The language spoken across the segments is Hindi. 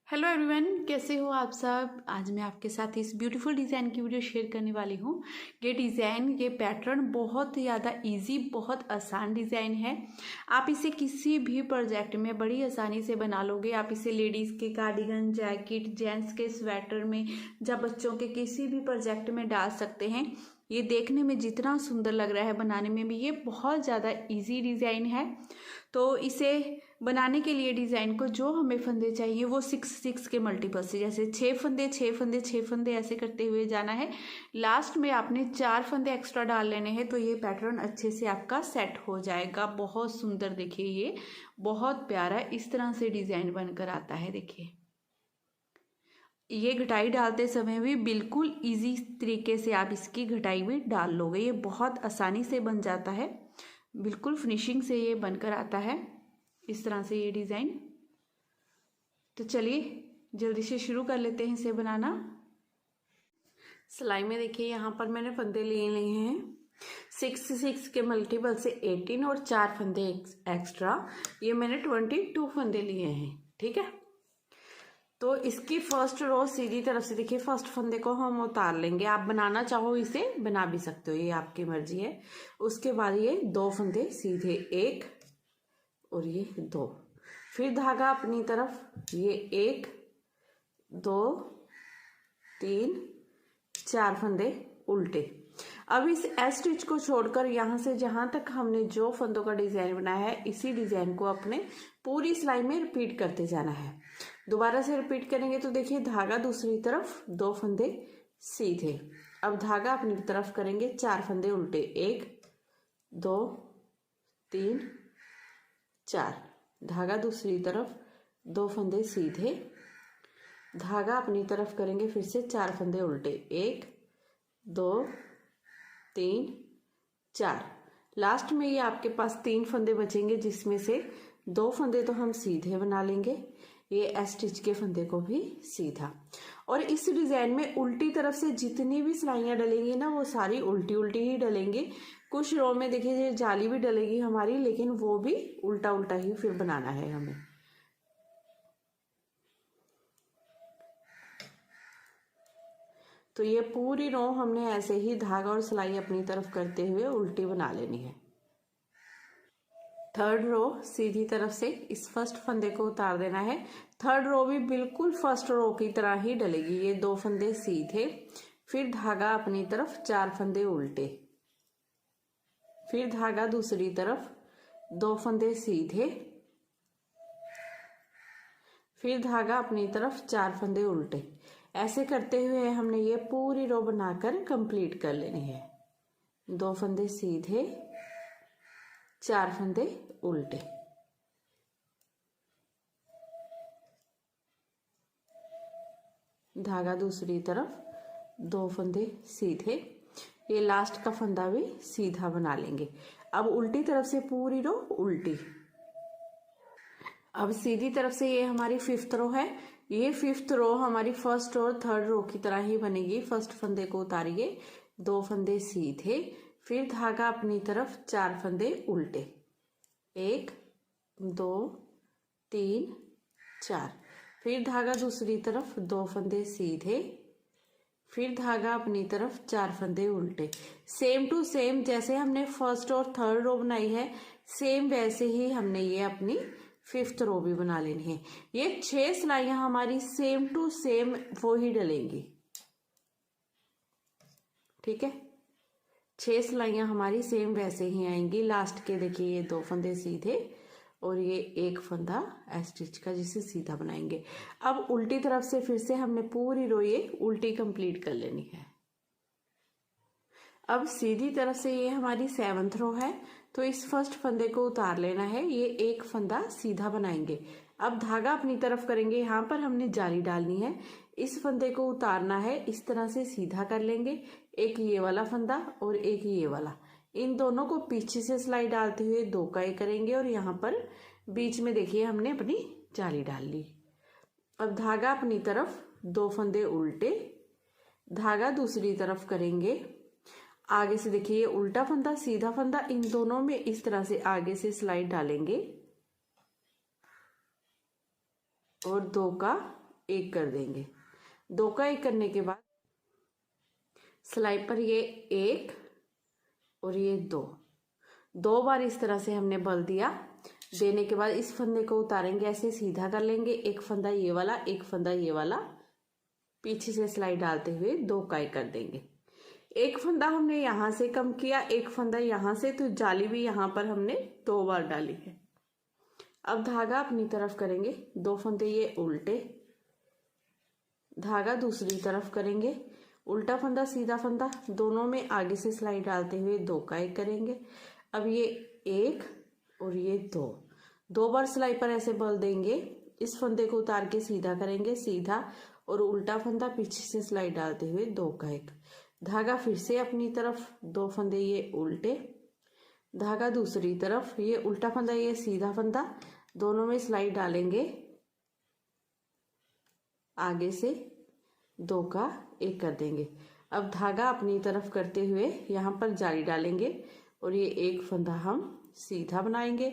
हेलो एवरीवन, कैसे हो आप सब। आज मैं आपके साथ इस ब्यूटीफुल डिज़ाइन की वीडियो शेयर करने वाली हूँ। ये डिज़ाइन, ये पैटर्न बहुत ज़्यादा इजी, बहुत आसान डिज़ाइन है। आप इसे किसी भी प्रोजेक्ट में बड़ी आसानी से बना लोगे। आप इसे लेडीज़ के कार्डिगन, जैकेट, जेंट्स के स्वेटर में या बच्चों के किसी भी प्रोजेक्ट में डाल सकते हैं। ये देखने में जितना सुंदर लग रहा है, बनाने में भी ये बहुत ज़्यादा इजी डिज़ाइन है। तो इसे बनाने के लिए डिज़ाइन को जो हमें फंदे चाहिए वो 6 के मल्टीपल से, जैसे 6 फंदे 6 फंदे 6 फंदे ऐसे करते हुए जाना है। लास्ट में आपने 4 फंदे एक्स्ट्रा डाल लेने हैं, तो ये पैटर्न अच्छे से आपका सेट हो जाएगा। बहुत सुंदर, देखिए ये बहुत प्यारा इस तरह से डिज़ाइन बनकर आता है। देखिए ये घटाई डालते समय भी बिल्कुल इजी तरीके से आप इसकी घटाई भी डाल लोगे। ये बहुत आसानी से बन जाता है, बिल्कुल फिनिशिंग से ये बनकर आता है इस तरह से ये डिज़ाइन। तो चलिए जल्दी से शुरू कर लेते हैं इसे बनाना। सिलाई में देखिए यहाँ पर मैंने फंदे लिए हैं 6 के मल्टीपल से 18 और 4 फंदे एक्स्ट्रा, ये मैंने 22 फंदे लिए हैं। ठीक है, तो इसकी फर्स्ट रो सीधी तरफ से देखिए, फर्स्ट फंदे को हम उतार लेंगे। आप बनाना चाहो इसे बना भी सकते हो, ये आपकी मर्जी है। उसके बाद ये 2 फंदे सीधे, 1 और ये 2, फिर धागा अपनी तरफ, ये 1 2 3 4 फंदे उल्टे। अब इस एस स्टिच को छोड़कर यहाँ से जहाँ तक हमने जो फंदों का डिजाइन बनाया है, इसी डिजाइन को अपने पूरी सिलाई में रिपीट करते जाना है। दोबारा से रिपीट करेंगे तो देखिए धागा दूसरी तरफ, 2 फंदे सीधे। अब धागा अपनी तरफ करेंगे, 4 फंदे उल्टे, 1 2 3 4, धागा दूसरी तरफ, 2 फंदे सीधे, धागा अपनी तरफ करेंगे, फिर से 4 फंदे उल्टे, 1 2 3 4। लास्ट में ये आपके पास 3 फंदे बचेंगे, जिसमें से 2 फंदे तो हम सीधे बना लेंगे, ये एस स्टिच के फंदे को भी सीधा। और इस डिजाइन में उल्टी तरफ से जितनी भी सिलाइयाँ डलेंगी ना, वो सारी उल्टी उल्टी ही डलेंगी। कुछ रो में देखिए ये जाली भी डलेगी हमारी, लेकिन वो भी उल्टा उल्टा ही फिर बनाना है हमें। तो ये पूरी रो हमने ऐसे ही धागा और सिलाई अपनी तरफ करते हुए उल्टी बना लेनी है। थर्ड रो सीधी तरफ से इस फर्स्ट फंदे को उतार देना है। थर्ड रो भी बिल्कुल फर्स्ट रो की तरह ही डलेगी। ये 2 फंदे सीधे, फिर धागा अपनी तरफ, 4 फंदे उल्टे, फिर धागा दूसरी तरफ, 2 फंदे सीधे, फिर धागा अपनी तरफ, 4 फंदे उल्टे। ऐसे करते हुए हमने ये पूरी रो बनाकर कंप्लीट कर लेनी है। 2 फंदे सीधे, 4 फंदे उल्टे, धागा दूसरी तरफ, 2 फंदे सीधे, ये लास्ट का फंदा भी सीधा बना लेंगे। अब उल्टी तरफ से पूरी रो उल्टी। अब सीधी तरफ से ये हमारी 5th रो है। ये 5th रो हमारी फर्स्ट और थर्ड रो की तरह ही बनेगी। फर्स्ट फंदे को उतारिए, 2 फंदे सीधे, फिर धागा अपनी तरफ, 4 फंदे उल्टे, 1 2 3 4, फिर धागा दूसरी तरफ, 2 फंदे सीधे, फिर धागा अपनी तरफ, 4 फंदे उल्टे। सेम टू सेम जैसे हमने फर्स्ट और थर्ड रो बनाई है, सेम वैसे ही हमने ये अपनी 5th रो भी बना लेनी है। ये 6 सिलाइयां हमारी सेम टू सेम वो ही डलेंगी। ठीक है, 6 सिलाइयां हमारी सेम वैसे ही आएंगी। लास्ट के देखिए ये 2 फंदे सीधे और ये 1 फंदा एस स्टिच का, जिसे सीधा बनाएंगे। अब उल्टी तरफ से फिर से हमने पूरी रो ये उल्टी कंप्लीट कर लेनी है। अब सीधी तरफ से ये हमारी 7th रो है, तो इस फर्स्ट फंदे को उतार लेना है। ये 1 फंदा सीधा बनाएंगे। अब धागा अपनी तरफ करेंगे, यहाँ पर हमने जाली डालनी है। इस फंदे को उतारना है, इस तरह से सीधा कर लेंगे। एक ये वाला फंदा और एक ये वाला, इन दोनों को पीछे से सिलाई डालते हुए 2 काई करेंगे और यहाँ पर बीच में देखिए हमने अपनी जाली डाल ली। अब धागा अपनी तरफ, 2 फंदे उल्टे, धागा दूसरी तरफ करेंगे। आगे से देखिए उल्टा फंदा सीधा फंदा, इन दोनों में इस तरह से आगे से सिलाई डालेंगे और 2 का एक कर देंगे। 2 का 1 करने के बाद सिलाई पर ये 1 और ये 2 बार इस तरह से हमने बल दिया। देने के बाद इस फंदे को उतारेंगे, ऐसे सीधा कर लेंगे। एक फंदा ये वाला, एक फंदा ये वाला, पीछे से सिलाई डालते हुए 2 का 1 कर देंगे। एक फंदा हमने यहाँ से कम किया, एक फंदा यहाँ से, तो जाली भी यहाँ पर हमने 2 बार डाली है। अब धागा अपनी तरफ करेंगे, 2 फंदे ये उल्टे, धागा दूसरी तरफ करेंगे, उल्टा फंदा सीधा फंदा, दोनों में आगे से सिलाई डालते हुए 2 का 1 करेंगे। अब ये 1 और ये 2 बार सिलाई पर ऐसे बल देंगे। इस फंदे को उतार के सीधा करेंगे, सीधा और उल्टा फंदा, पीछे से सिलाई डालते हुए 2 का 1। धागा फिर से अपनी तरफ, 2 फंदे ये उल्टे, धागा दूसरी तरफ, ये उल्टा फंदा ये सीधा फंदा, दोनों में सिलाई डालेंगे, आगे से 2 का 1 कर देंगे। अब धागा अपनी तरफ करते हुए यहाँ पर जाली डालेंगे और ये एक फंदा हम सीधा बनाएंगे,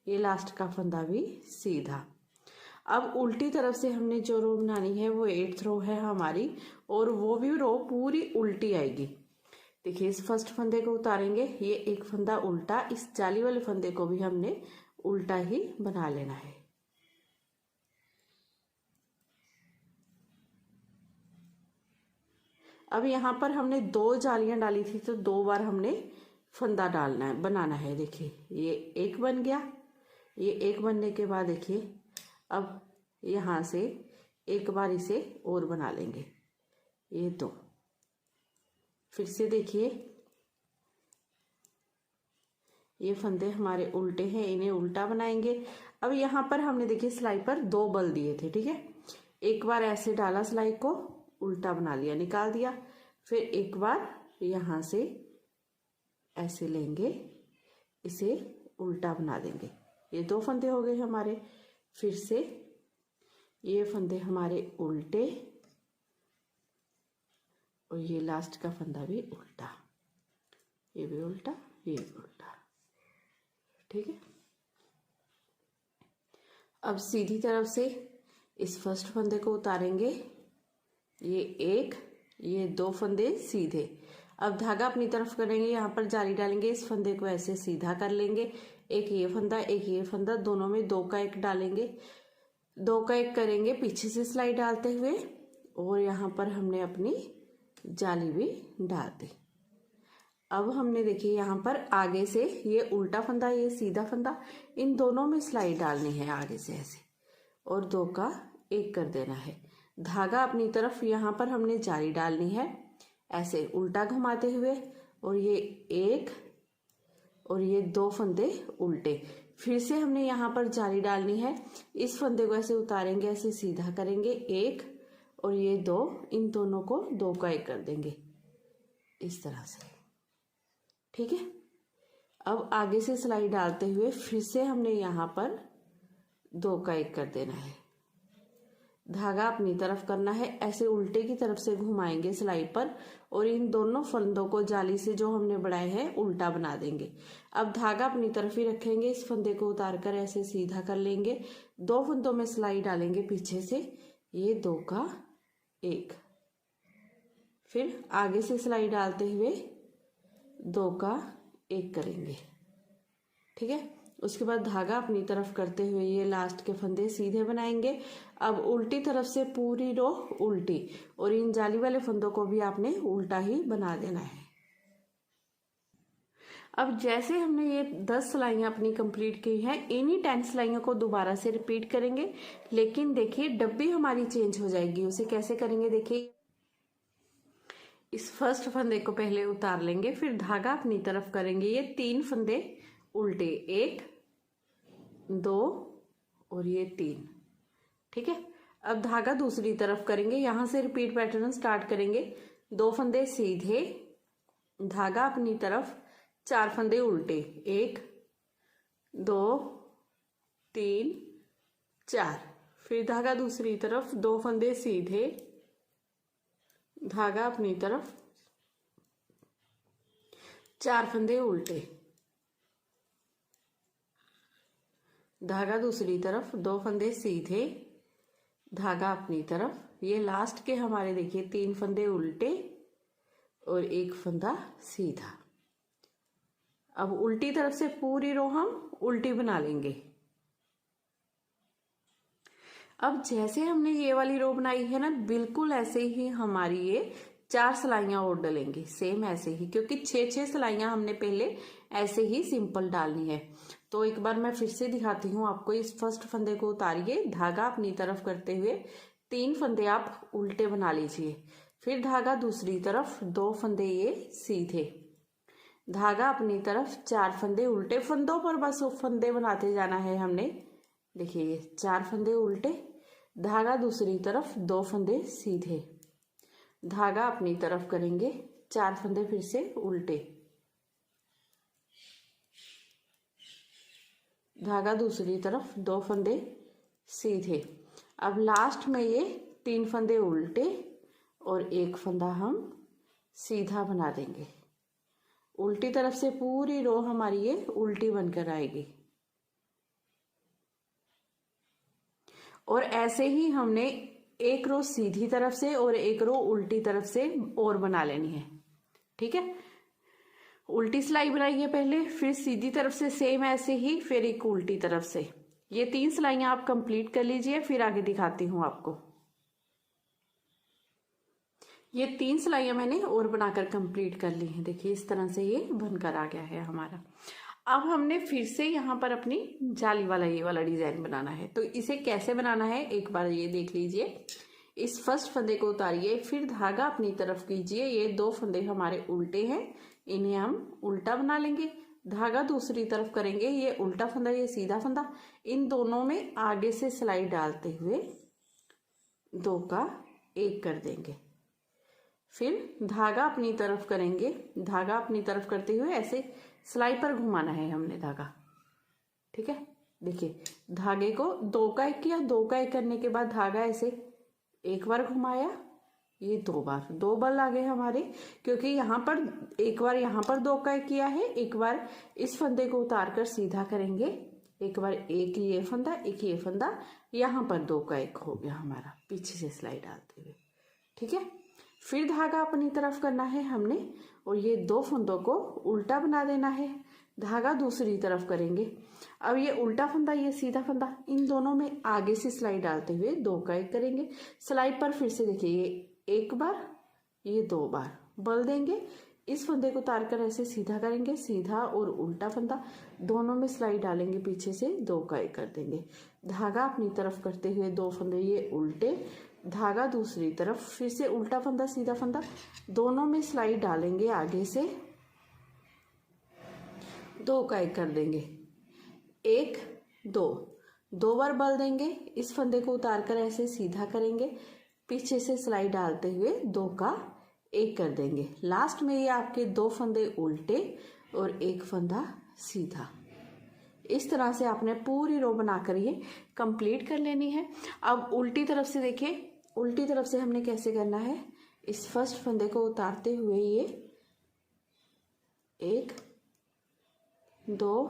ये लास्ट का फंदा भी सीधा। अब उल्टी तरफ से हमने जो रो बनानी है वो 8th रो है हमारी, और वो भी रो पूरी उल्टी आएगी। देखिए इस फर्स्ट फंदे को उतारेंगे, ये एक फंदा उल्टा, इस जाली वाले फंदे को भी हमने उल्टा ही बना लेना है। अब यहाँ पर हमने 2 जालियां डाली थी, तो 2 बार हमने फंदा डालना है, बनाना है। देखिए ये एक बन गया, ये एक बनने के बाद देखिए अब यहाँ से एक बार इसे और बना लेंगे, ये 2। फिर से देखिए ये फंदे हमारे उल्टे हैं, इन्हें उल्टा बनाएंगे। अब यहाँ पर हमने देखिए सिलाई पर 2 बल दिए थे, ठीक है। एक बार ऐसे डाला, सिलाई को उल्टा बना लिया, निकाल दिया, फिर एक बार यहाँ से ऐसे लेंगे, इसे उल्टा बना देंगे। ये 2 फंदे हो गए हमारे। फिर से ये फंदे हमारे उल्टे और ये लास्ट का फंदा भी उल्टा, ये भी उल्टा, ये भी उल्टा, ठीक है। अब सीधी तरफ से इस फर्स्ट फंदे को उतारेंगे, ये 1, ये 2 फंदे सीधे। अब धागा अपनी तरफ करेंगे, यहाँ पर जाली डालेंगे, इस फंदे को ऐसे सीधा कर लेंगे, एक ये फंदा एक ये फंदा, दोनों में 2 का 1 डालेंगे, 2 का 1 करेंगे पीछे से सिलाई डालते हुए, और यहाँ पर हमने अपनी जाली भी डाल दी। अब हमने देखिए यहाँ पर आगे से ये उल्टा फंदा ये सीधा फंदा, इन दोनों में सिलाई डालनी है आगे से ऐसे, और 2 का 1 कर देना है। धागा अपनी तरफ, यहाँ पर हमने जाली डालनी है ऐसे उल्टा घुमाते हुए, और ये 1 और ये 2 फंदे उल्टे। फिर से हमने यहाँ पर जाली डालनी है, इस फंदे को ऐसे उतारेंगे, ऐसे सीधा करेंगे, 1 और ये 2, इन दोनों को 2 का 1 कर देंगे इस तरह से, ठीक है। अब आगे से सिलाई डालते हुए फिर से हमने यहाँ पर 2 का 1 कर देना है। धागा अपनी तरफ करना है, ऐसे उल्टे की तरफ से घुमाएंगे सिलाई पर, और इन दोनों फंदों को जाली से जो हमने बढ़ाए हैं उल्टा बना देंगे। अब धागा अपनी तरफ ही रखेंगे, इस फंदे को उतार कर ऐसे सीधा कर लेंगे, 2 फंदों में सिलाई डालेंगे पीछे से, ये 2 का 1, फिर आगे से सिलाई डालते हुए 2 का 1 करेंगे, ठीक है। उसके बाद धागा अपनी तरफ करते हुए ये लास्ट के फंदे सीधे बनाएंगे। अब उल्टी तरफ से पूरी रो उल्टी, और इन जाली वाले फंदों को भी आपने उल्टा ही बना देना है। अब जैसे हमने ये 10 सिलाइयाँ अपनी कंप्लीट की हैं, इन्हीं 10 सिलाइयों को दोबारा से रिपीट करेंगे, लेकिन देखिए डब्बी हमारी चेंज हो जाएगी। उसे कैसे करेंगे, देखिए इस फर्स्ट फंदे को पहले उतार लेंगे, फिर धागा अपनी तरफ करेंगे, ये 3 फंदे उल्टे, 1 2 और ये 3, ठीक है। अब धागा दूसरी तरफ करेंगे, यहां से रिपीट पैटर्न स्टार्ट करेंगे, 2 फंदे सीधे, धागा अपनी तरफ, 4 फंदे उल्टे, 1 2 3 4, फिर धागा दूसरी तरफ, 2 फंदे सीधे, धागा अपनी तरफ, 4 फंदे उल्टे, धागा दूसरी तरफ, 2 फंदे सीधे, धागा अपनी तरफ। ये लास्ट के हमारे देखिए 3 फंदे उल्टे और 1 फंदा सीधा। अब उल्टी तरफ से पूरी रो हम उल्टी बना लेंगे। अब जैसे हमने ये वाली रो बनाई है ना, बिल्कुल ऐसे ही हमारी ये 4 सिलाइयां और डलेंगी, सेम ऐसे ही, क्योंकि 6 सिलाइयां हमने पहले ऐसे ही सिंपल डालनी है। तो एक बार मैं फिर से दिखाती हूँ आपको। इस फर्स्ट फंदे को उतारिए, धागा अपनी तरफ करते हुए 3 फंदे आप उल्टे बना लीजिए, फिर धागा दूसरी तरफ 2 फंदे ये सीधे, धागा अपनी तरफ 4 फंदे उल्टे। फंदों पर बस फंदे बनाते जाना है हमने। देखिए ये 4 फंदे उल्टे, धागा दूसरी तरफ 2 फंदे सीधे, धागा अपनी तरफ करेंगे 4 फंदे फिर से उल्टे, धागा दूसरी तरफ 2 फंदे सीधे। अब लास्ट में ये 3 फंदे उल्टे और 1 फंदा हम सीधा बना देंगे। उल्टी तरफ से पूरी रो हमारी ये उल्टी बनकर आएगी। और ऐसे ही हमने एक रो सीधी तरफ से और एक रो उल्टी तरफ से और बना लेनी है। ठीक है, उल्टी सिलाई बनाइए पहले, फिर सीधी तरफ से सेम ऐसे ही, फिर एक उल्टी तरफ से। ये 3 सिलाइयां आप कंप्लीट कर लीजिए, फिर आगे दिखाती हूं आपको। ये 3 सिलाइयां मैंने और बनाकर कंप्लीट कर ली हैं। देखिए इस तरह से ये बनकर आ गया है हमारा। अब हमने फिर से यहाँ पर अपनी जाली वाला ये वाला डिजाइन बनाना है। तो इसे कैसे बनाना है एक बार ये देख लीजिए। इस फर्स्ट फंदे को उतारिए, फिर धागा अपनी तरफ कीजिए। ये 2 फंदे हमारे उल्टे हैं, इन्हें हम उल्टा बना लेंगे। धागा दूसरी तरफ करेंगे, ये उल्टा फंदा ये सीधा फंदा, इन दोनों में आगे से सिलाई डालते हुए 2 का 1 कर देंगे। फिर धागा अपनी तरफ करेंगे, धागा अपनी तरफ करते हुए ऐसे सिलाई पर घुमाना है हमने धागा। ठीक है, देखिए धागे को 2 का 1 किया, 2 का 1 करने के बाद धागा ऐसे एक बार घुमाया, ये 2 बार, 2 बल आ गए हमारे, क्योंकि यहाँ पर एक बार यहाँ पर 2 का 1 किया है, एक बार इस फंदे को उतार कर सीधा करेंगे, एक बार एक ये फंदा एक ये फंदा, यहाँ पर 2 का 1 हो गया हमारा पीछे से सिलाई डालते हुए। ठीक है, फिर धागा अपनी तरफ करना है हमने और ये 2 फंदों को उल्टा बना देना है, धागा दूसरी तरफ करेंगे। अब ये उल्टा फंदा ये सीधा फंदा, इन दोनों में आगे से सिलाई डालते हुए 2 का 1 करेंगे। सिलाई पर फिर से देखिए ये 1 बार ये 2 बार बल देंगे, इस फंदे को उतार कर ऐसे सीधा करेंगे, सीधा और उल्टा फंदा दोनों में सिलाई डालेंगे, पीछे से 2 का 1 कर देंगे। धागा अपनी तरफ करते हुए 2 फंदे ये उल्टे, धागा दूसरी तरफ, फिर से उल्टा फंदा सीधा फंदा, दोनों में सिलाई डालेंगे, आगे से 2 का 1 कर देंगे, 1 2 2 बार बल देंगे, इस फंदे को उतार कर ऐसे सीधा करेंगे, पीछे से सिलाई डालते हुए 2 का 1 कर देंगे। लास्ट में ये आपके 2 फंदे उल्टे और 1 फंदा सीधा। इस तरह से आपने पूरी रो बनाकर ये कंप्लीट कर लेनी है। अब उल्टी तरफ से देखिए, उल्टी तरफ से हमने कैसे करना है। इस फर्स्ट फंदे को उतारते हुए ये 1 2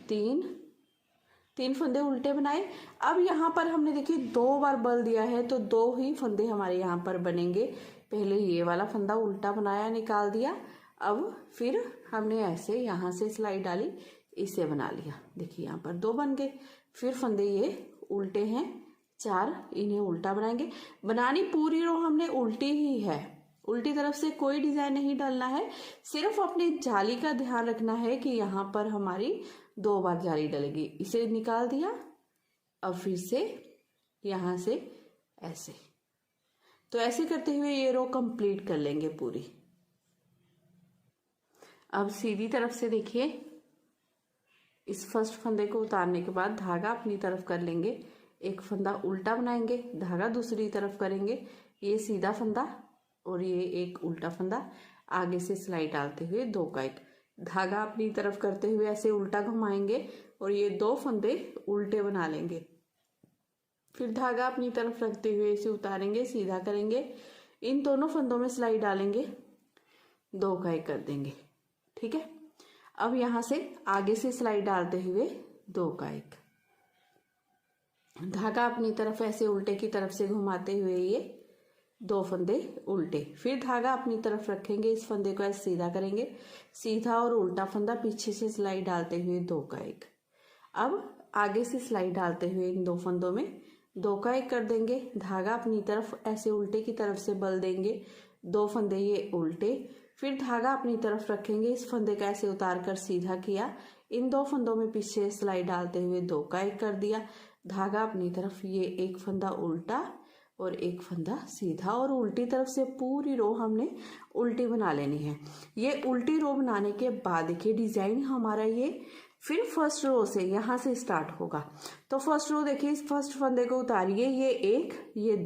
3 फंदे उल्टे बनाए। अब यहाँ पर हमने देखिए 2 बार बल दिया है, तो 2 ही फंदे हमारे यहाँ पर बनेंगे। पहले ये वाला फंदा उल्टा बनाया, निकाल दिया, अब फिर हमने ऐसे यहाँ से सिलाई डाली, इसे बना लिया। देखिए यहाँ पर 2 बन गए। फिर फंदे ये उल्टे हैं 4, इन्हें उल्टा बनाएंगे। बनानी पूरी रो हमने उल्टी ही है, उल्टी तरफ से कोई डिजाइन नहीं डालना है, सिर्फ अपनी जाली का ध्यान रखना है कि यहाँ पर हमारी 2 बार जाली डलेगी। इसे निकाल दिया, अब फिर से यहाँ से ऐसे, तो ऐसे करते हुए ये रो कंप्लीट कर लेंगे पूरी। अब सीधी तरफ से देखिए, इस फर्स्ट फंदे को उतारने के बाद धागा अपनी तरफ कर लेंगे, 1 फंदा उल्टा बनाएंगे, धागा दूसरी तरफ करेंगे, ये सीधा फंदा और ये 1 उल्टा फंदा, आगे से सिलाई डालते हुए 2 का 1, धागा अपनी तरफ करते हुए ऐसे उल्टा घुमाएंगे और ये 2 फंदे उल्टे बना लेंगे। फिर धागा अपनी तरफ रखते हुए इसे उतारेंगे, सीधा करेंगे, इन दोनों फंदों में सिलाई डालेंगे, 2 का 1 कर देंगे। ठीक है, अब यहाँ से आगे से सिलाई डालते हुए 2 का 1, धागा अपनी तरफ ऐसे उल्टे की तरफ से घुमाते हुए ये 2 फंदे उल्टे, फिर धागा अपनी तरफ रखेंगे, इस फंदे को ऐसे सीधा करेंगे, सीधा और उल्टा फंदा, पीछे से सिलाई डालते हुए 2 का 1। अब आगे से सिलाई डालते हुए इन 2 फंदों में 2 का 1 कर देंगे, धागा अपनी तरफ ऐसे उल्टे की तरफ से बल देंगे, 2 फंदे ये उल्टे, फिर धागा अपनी तरफ रखेंगे, इस फंदे का ऐसे उतार कर सीधा किया, इन 2 फंदों में पीछे सिलाई डालते हुए 2 का 1 कर दिया, धागा अपनी तरफ ये 1 फंदा उल्टा और 1 फंदा सीधा, और उल्टी तरफ से पूरी रो हमने उल्टी बना लेनी है। ये उल्टी रो बनाने के बाद देखिए डिजाइन हमारा ये फिर फर्स्ट रो से यहाँ से स्टार्ट होगा। तो फर्स्ट रो देखिए, इस फर्स्ट फंदे को उतारिए, ये 1 ये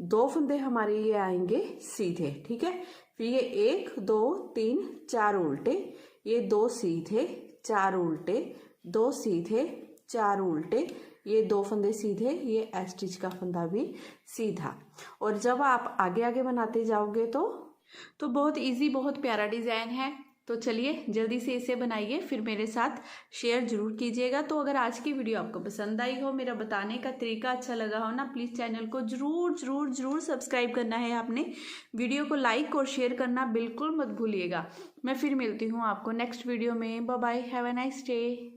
2 फंदे हमारे ये आएंगे सीधे, ठीक है। फिर ये 1 2 3 4 उल्टे, ये 2 सीधे 4 उल्टे, 2 सीधे 4 उल्टे, ये 2 फंदे सीधे, ये स्टिच का फंदा भी सीधा। और जब आप आगे आगे बनाते जाओगे तो बहुत इजी, बहुत प्यारा डिज़ाइन है। तो चलिए जल्दी से इसे बनाइए, फिर मेरे साथ शेयर जरूर कीजिएगा। तो अगर आज की वीडियो आपको पसंद आई हो, मेरा बताने का तरीका अच्छा लगा हो ना, प्लीज़ चैनल को जरूर जरूर जरूर सब्सक्राइब करना है आपने। वीडियो को लाइक और शेयर करना बिल्कुल मत भूलिएगा। मैं फिर मिलती हूँ आपको नेक्स्ट वीडियो में। Bye bye, have a nice day.